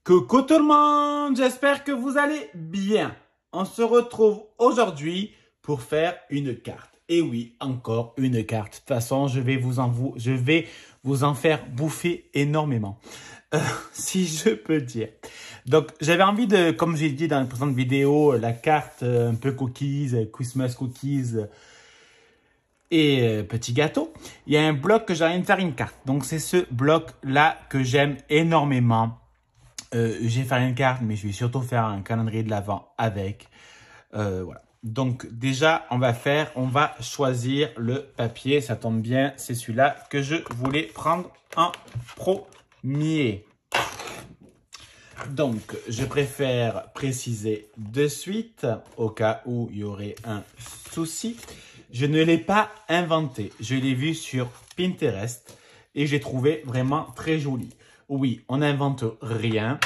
Coucou tout le monde, j'espère que vous allez bien. On se retrouve aujourd'hui pour faire une carte. Et oui, encore une carte. De toute façon, je vais vous en faire bouffer énormément. Si je peux dire. Donc, j'avais envie de, comme j'ai dit dans la précédente vidéo, la carte un peu cookies, Christmas cookies et petit gâteau. Il y a un bloc que j'ai envie de faire une carte. Donc, c'est ce bloc-là que j'aime énormément. Je vais faire une carte, mais je vais surtout faire un calendrier de l'Avent avec. Voilà. Donc déjà, on va choisir le papier. Ça tombe bien, c'est celui-là que je voulais prendre en premier. Donc, je préfère préciser de suite, au cas où il y aurait un souci. Je ne l'ai pas inventé. Je l'ai vu sur Pinterest et j'ai trouvé vraiment très joli. Oui, on n'invente rien.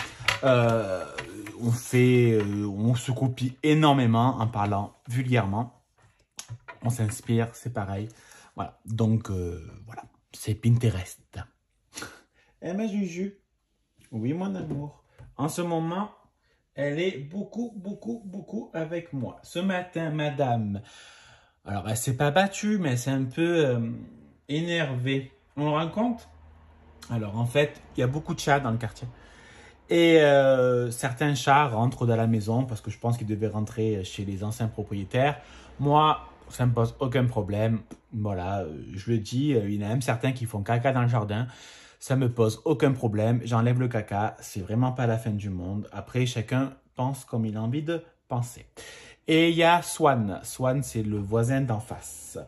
On se copie énormément en parlant vulgairement. On s'inspire, c'est pareil. Voilà, donc voilà, c'est Pinterest. Eh ma Juju, oui mon amour. En ce moment, elle est beaucoup avec moi. Ce matin, madame, alors elle s'est pas battue, mais elle s'est un peu énervée. On le rend compte? Alors en fait, il y a beaucoup de chats dans le quartier. Et certains chats rentrent dans la maison parce que je pense qu'ils devaient rentrer chez les anciens propriétaires. Moi, ça ne me pose aucun problème. Voilà, je le dis, il y en a même certains qui font caca dans le jardin. Ça me pose aucun problème. J'enlève le caca. C'est vraiment pas la fin du monde. Après, chacun pense comme il a envie de penser. Et il y a Swan. Swan, c'est le voisin d'en face.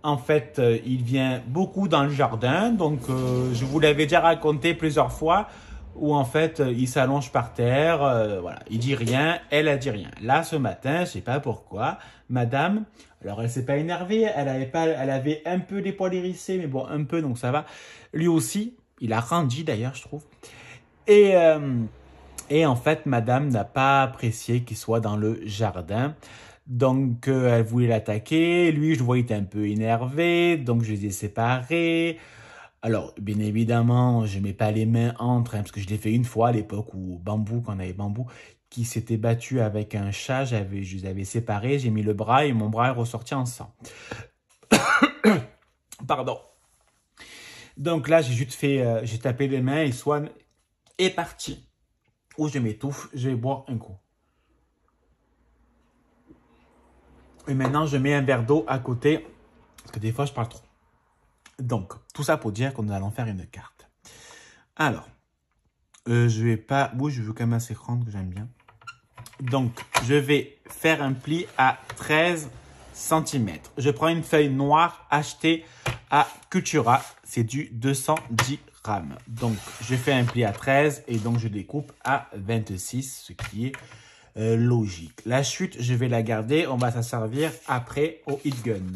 En fait, il vient beaucoup dans le jardin. Donc, je vous l'avais déjà raconté plusieurs fois. Où en fait, il s'allonge par terre. Voilà, il dit rien. Elle a dit rien. Là, ce matin, je sais pas pourquoi, madame, alors elle s'est pas énervée. Elle avait un peu les poils hérissés, mais bon, un peu, donc ça va. Lui aussi, il a grandi d'ailleurs, je trouve. Et en fait, madame n'a pas apprécié qu'il soit dans le jardin. Donc, elle voulait l'attaquer. Lui, je vois, il était un peu énervé. Donc, je les ai séparés. Alors, bien évidemment, je ne mets pas les mains entre, parce que je l'ai fait une fois à l'époque où Bambou, quand on avait Bambou, qui s'était battu avec un chat, je les avais séparés, j'ai mis le bras et mon bras est ressorti en sang. Pardon. Donc là, j'ai juste fait, j'ai tapé les mains et Swan est parti. Où je m'étouffe, je vais boire un coup. Et maintenant, je mets un verre d'eau à côté, parce que des fois, je parle trop. Donc, tout ça pour dire que nous allons faire une carte. Alors, je vais pas... Oui, je veux quand même assez grande, que j'aime bien. Donc, je vais faire un pli à 13 cm. Je prends une feuille noire achetée à Cultura. C'est du 210 grammes. Donc, je fais un pli à 13 et donc je découpe à 26, ce qui est logique. La chute, je vais la garder. On va s'en servir après au heat gun.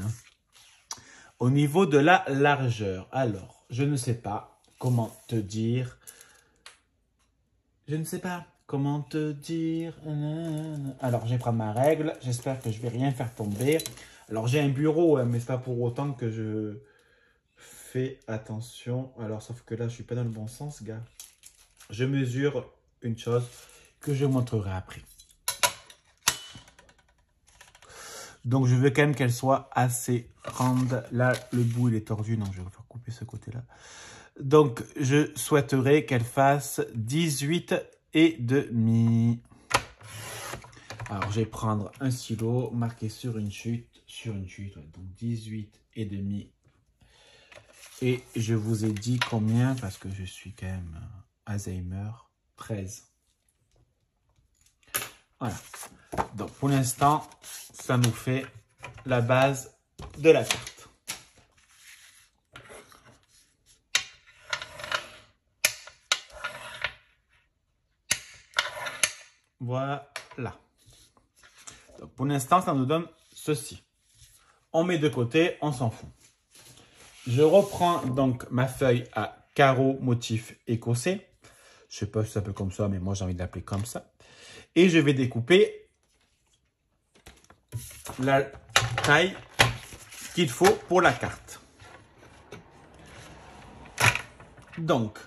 Au niveau de la largeur, alors, je ne sais pas comment te dire. Je ne sais pas comment te dire. Alors, je vais prendre ma règle. J'espère que je ne vais rien faire tomber. Alors, j'ai un bureau, mais ce n'est pas pour autant que je fais attention. Alors, sauf que là, je ne suis pas dans le bon sens, gars. Je mesure une chose que je montrerai après. Donc, je veux quand même qu'elle soit assez grande. Là, le bout, il est tordu. Non, je vais faire couper ce côté-là. Donc, je souhaiterais qu'elle fasse 18,5. Alors, je vais prendre un stylo marqué sur une chute. Ouais, donc 18,5. Et je vous ai dit combien, parce que je suis quand même Alzheimer. 13. Voilà. Donc, pour l'instant, ça nous fait la base de la carte. Voilà. Donc, pour l'instant, ça nous donne ceci. On met de côté, on s'en fout. Je reprends donc ma feuille à carreaux motif écossais. Je ne sais pas si ça s'appelle comme ça, mais moi, j'ai envie de l'appeler comme ça. Et je vais découper la taille qu'il faut pour la carte. Donc,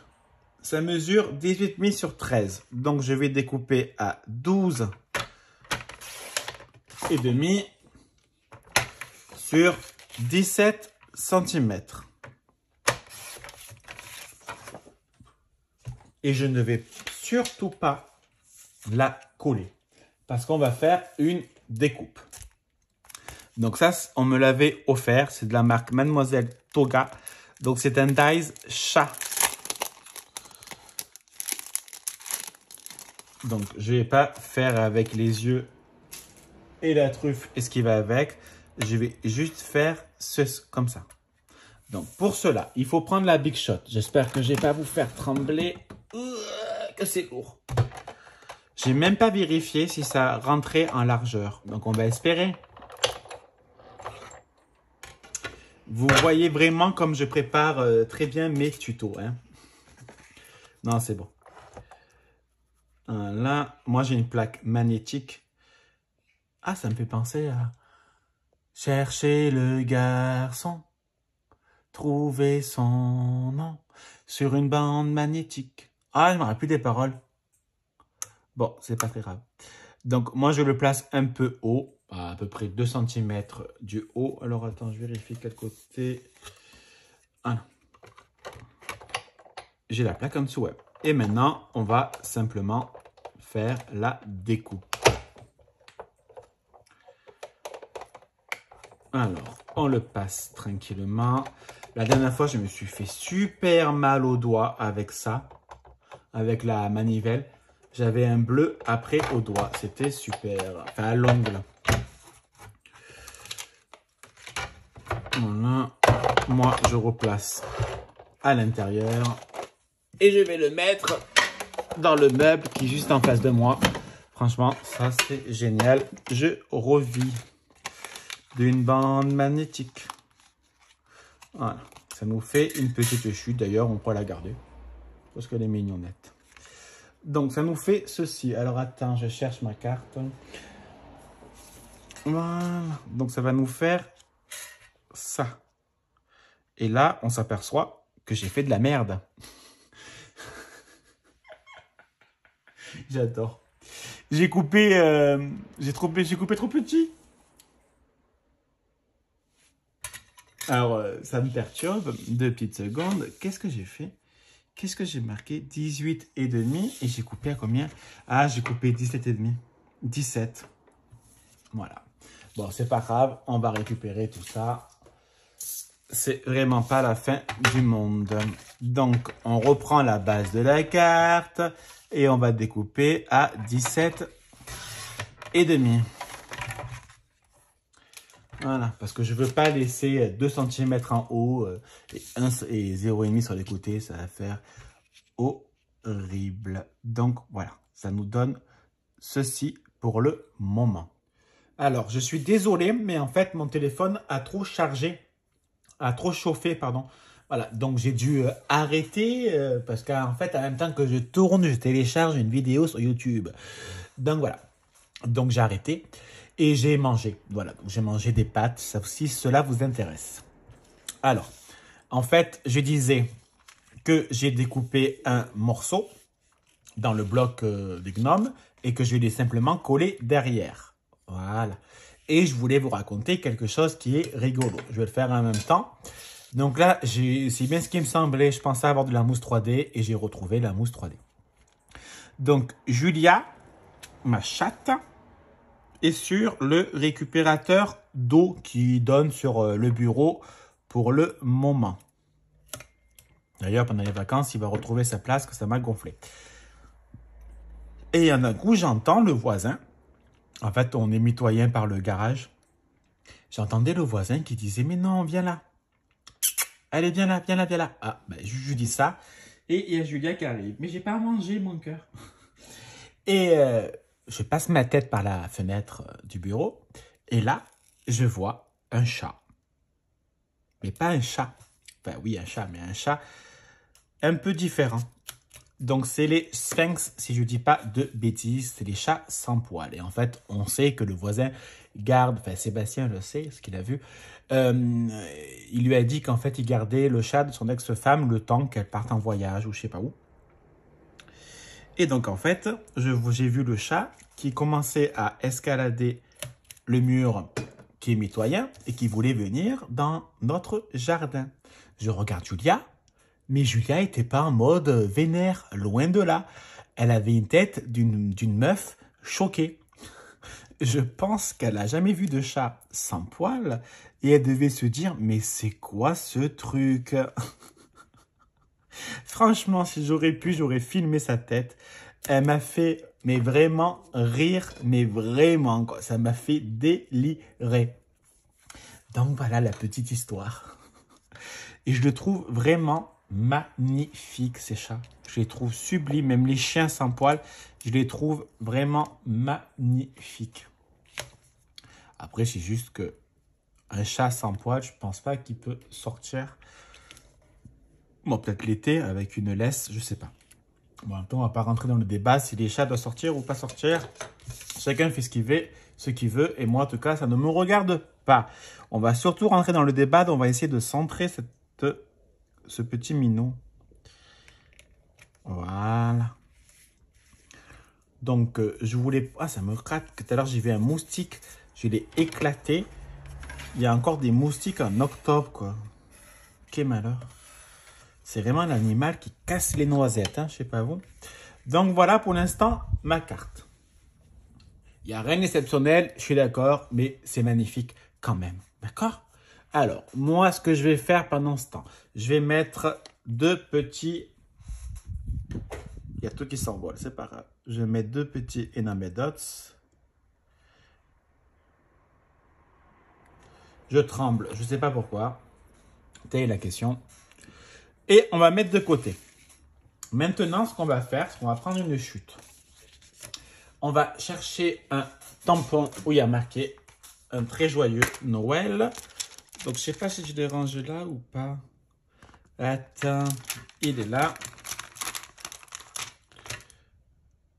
ça mesure 18,5 sur 13. Donc, je vais découper à 12 et demi sur 17 cm. Et je ne vais surtout pas la coller parce qu'on va faire une découpe. Donc ça, on me l'avait offert. C'est de la marque Mademoiselle Toga. Donc c'est un dies chat. Donc je vais pas faire avec les yeux et la truffe et ce qui va avec. Je vais juste faire comme ça. Donc pour cela, il faut prendre la Big Shot. J'espère que je ne vais pas vous faire trembler. Que c'est lourd. J'ai même pas vérifié si ça rentrait en largeur. Donc on va espérer. Vous voyez vraiment comme je prépare très bien mes tutos. Hein? Non, c'est bon. Là, moi j'ai une plaque magnétique. Ah, ça me fait penser à chercher le garçon, trouver son nom sur une bande magnétique. Ah, je ne me rappelle plus des paroles. Bon, c'est pas très grave. Donc, moi, je le place un peu haut, à peu près 2 cm du haut. Alors, attends, je vérifie quel côté. Ah, j'ai la plaque en dessous, ouais. Et maintenant, on va simplement faire la découpe. Alors, on le passe tranquillement. La dernière fois, je me suis fait super mal au doigt avec ça, avec la manivelle. J'avais un bleu après au doigt. C'était super. Enfin, à l'ongle. Voilà. Moi, je replace à l'intérieur. Et je vais le mettre dans le meuble qui est juste en face de moi. Franchement, ça, c'est génial. Je revis d'une bande magnétique. Voilà. Ça nous fait une petite chute. D'ailleurs, on pourrait la garder parce qu'elle est mignonnette. Donc, ça nous fait ceci. Alors, attends, je cherche ma carte. Voilà. Donc, ça va nous faire ça. Et là, on s'aperçoit que j'ai fait de la merde. J'adore. J'ai coupé, j'ai coupé trop petit. Alors, ça me perturbe. 2 petites secondes. Qu'est-ce que j'ai fait? Qu'est-ce que j'ai marqué? 18 et demi. Et j'ai coupé à combien? Ah, j'ai coupé 17 et demi. 17. Voilà. Bon, c'est pas grave. On va récupérer tout ça. C'est vraiment pas la fin du monde. Donc, on reprend la base de la carte. Et on va découper à 17 et demi. Voilà, parce que je veux pas laisser 2 cm en haut et 0,5 sur les côtés, ça va faire horrible. Donc voilà, ça nous donne ceci pour le moment. Alors, je suis désolé, mais en fait, mon téléphone a trop chargé, a trop chauffé, pardon. Voilà, donc j'ai dû arrêter parce qu'en fait, en même temps que je tourne, je télécharge une vidéo sur YouTube. Donc voilà, donc j'ai arrêté. Et j'ai mangé, voilà, j'ai mangé des pâtes, si cela vous intéresse. Alors, en fait, je disais que j'ai découpé un morceau dans le bloc des gnomes et que je l'ai simplement collé derrière. Voilà. Et je voulais vous raconter quelque chose qui est rigolo. Je vais le faire en même temps. Donc là, c'est bien ce qui me semblait. Je pensais avoir de la mousse 3D et j'ai retrouvé la mousse 3D. Donc, Julia, ma chatte, et sur le récupérateur d'eau qui donne sur le bureau pour le moment. D'ailleurs, pendant les vacances, il va retrouver sa place que ça m'a gonflé. Et un coup, j'entends le voisin. En fait, on est mitoyen par le garage. J'entendais le voisin qui disait, mais non, viens là. Allez, viens là, viens là, viens là. Ah, ben, je lui dis ça. Et il y a Julia qui arrive. Mais j'ai pas mangé, mon cœur. Et je passe ma tête par la fenêtre du bureau et là, je vois un chat. Mais pas un chat. Enfin, oui, un chat, mais un chat un peu différent. Donc, c'est les sphinx, si je ne dis pas de bêtises. C'est les chats sans poils. Et en fait, on sait que le voisin garde, enfin, Sébastien le sait, ce qu'il a vu. Il lui a dit qu'en fait, il gardait le chat de son ex-femme le temps qu'elle parte en voyage ou je ne sais pas où. Et donc, en fait, j'ai vu le chat qui commençait à escalader le mur qui est mitoyen et qui voulait venir dans notre jardin. Je regarde Julia, mais Julia n'était pas en mode vénère, loin de là. Elle avait une tête d'une meuf choquée. Je pense qu'elle n'a jamais vu de chat sans poils et elle devait se dire « Mais c'est quoi ce truc ?» Franchement, si j'aurais pu, j'aurais filmé sa tête. Elle m'a fait, mais vraiment, rire, mais vraiment, quoi. Ça m'a fait délirer. Donc, voilà la petite histoire. Et je le trouve vraiment magnifique, ces chats. Je les trouve sublimes, même les chiens sans poils, je les trouve vraiment magnifiques. Après, c'est juste que un chat sans poils, je pense pas qu'il peut sortir. Bon, peut-être l'été avec une laisse, je sais pas. Bon, en même temps, on va pas rentrer dans le débat si les chats doivent sortir ou pas sortir. Chacun fait ce qu'il veut, et moi, en tout cas, ça ne me regarde pas. On va surtout rentrer dans le débat, donc on va essayer de centrer ce petit minou. Voilà. Donc, je voulais... Ah, ça me craque. Tout à l'heure, j'ai vu un moustique. Je l'ai éclaté. Il y a encore des moustiques en octobre, quoi. Quel malheur. C'est vraiment un animal qui casse les noisettes, hein, je sais pas vous. Donc, voilà pour l'instant ma carte. Il n'y a rien d'exceptionnel, je suis d'accord, mais c'est magnifique quand même. D'accord? Alors, moi, ce que je vais faire pendant ce temps, je vais mettre deux petits... Il y a tout qui s'envole, c'est pas grave. Je vais mettre deux petits enamel dots. Je tremble, je ne sais pas pourquoi. Telle est la question. Et on va mettre de côté. Maintenant, ce qu'on va faire, c'est qu'on va prendre une chute. On va chercher un tampon où il y a marqué un très joyeux Noël. Donc, je ne sais pas si je le range là ou pas. Attends, il est là.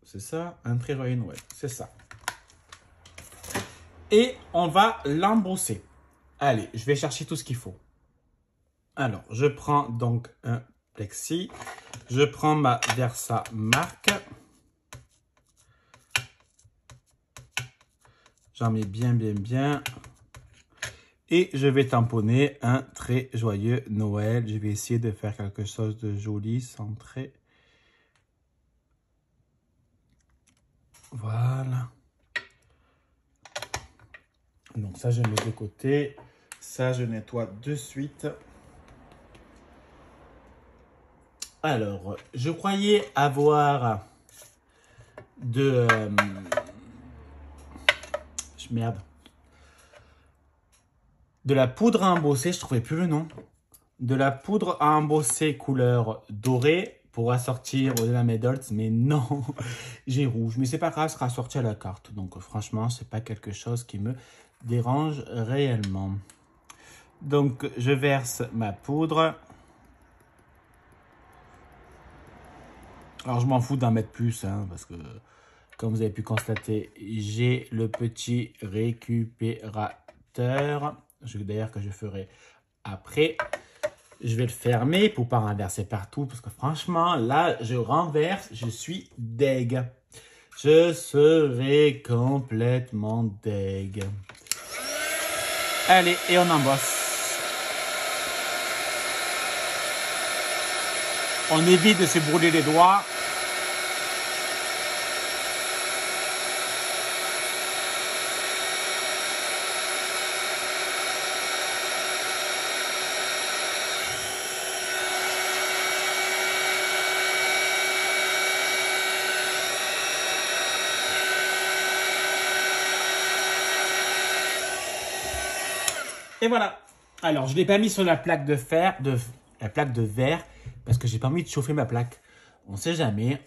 C'est ça, un très joyeux Noël. C'est ça. Et on va l'embosser. Allez, je vais chercher tout ce qu'il faut. Alors, je prends donc un plexi. Je prends ma Versa marque. J'en mets bien. Et je vais tamponner un très joyeux Noël. Je vais essayer de faire quelque chose de joli, centré. Voilà. Donc ça, je mets de côté. Ça, je nettoie de suite. Alors, je croyais avoir de... merde. De la poudre à embosser, je ne trouvais plus le nom. De la poudre à embosser couleur dorée pour assortir aux enamel dots, mais non, j'ai rouge. Mais c'est pas grave, ça sera assorti à la carte. Donc franchement, c'est pas quelque chose qui me dérange réellement. Donc je verse ma poudre. Alors je m'en fous d'en mettre plus, hein, parce que comme vous avez pu constater, j'ai le petit récupérateur. D'ailleurs que je ferai après. Je vais le fermer pour ne pas renverser partout. Parce que franchement, là, je renverse. Je suis deg. Je serai complètement deg. Allez, et on embosse. On évite de se brûler les doigts. Et voilà. Alors, je ne l'ai pas mis sur la plaque de fer, la plaque de verre, parce que j'ai pas envie de chauffer ma plaque. On ne sait jamais.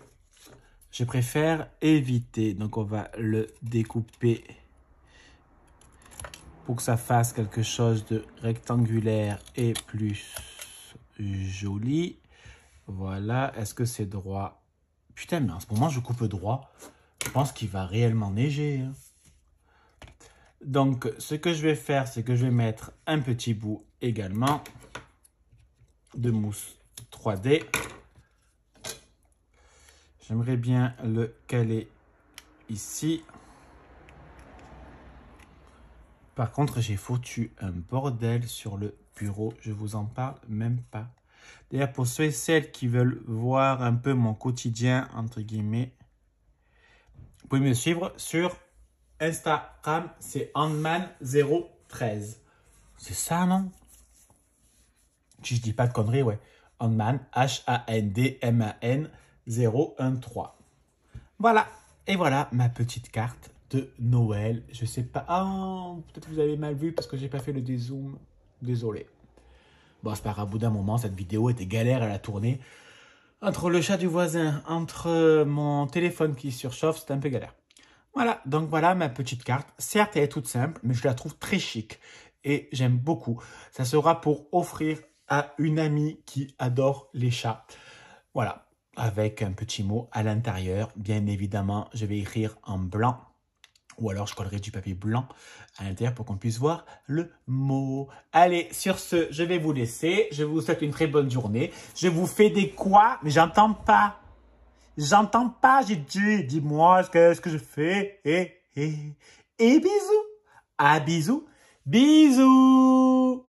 Je préfère éviter. Donc, on va le découper pour que ça fasse quelque chose de rectangulaire et plus joli. Voilà. Est-ce que c'est droit? Putain, mais en ce moment, je coupe droit. Je pense qu'il va réellement neiger, hein. Donc, ce que je vais faire, c'est que je vais mettre un petit bout également de mousse 3D. J'aimerais bien le caler ici. Par contre, j'ai foutu un bordel sur le bureau. Je vous en parle même pas. D'ailleurs, pour ceux et celles qui veulent voir un peu mon quotidien, entre guillemets, vous pouvez me suivre sur Instagram. C'est Handman013. C'est ça, non? Si je dis pas de conneries, ouais. Handman, Handman 013. Voilà. Et voilà ma petite carte de Noël. Je sais pas. Ah, peut-être que vous avez mal vu parce que j'ai pas fait le dézoom. Désolé. Bon, c'est pas grave. Au bout d'un moment, cette vidéo était galère à la tourner. Entre le chat du voisin, entre mon téléphone qui surchauffe, c'était un peu galère. Voilà, donc voilà ma petite carte. Certes, elle est toute simple, mais je la trouve très chic. Et j'aime beaucoup. Ça sera pour offrir à une amie qui adore les chats. Voilà, avec un petit mot à l'intérieur. Bien évidemment, je vais écrire en blanc. Ou alors, je collerai du papier blanc à l'intérieur pour qu'on puisse voir le mot. Allez, sur ce, je vais vous laisser. Je vous souhaite une très bonne journée. Je vous fais des quoi? Mais j'entends pas. J'entends pas, j'ai dit. Dis-moi ce que je fais. Et bisous. À bisous. Bisous.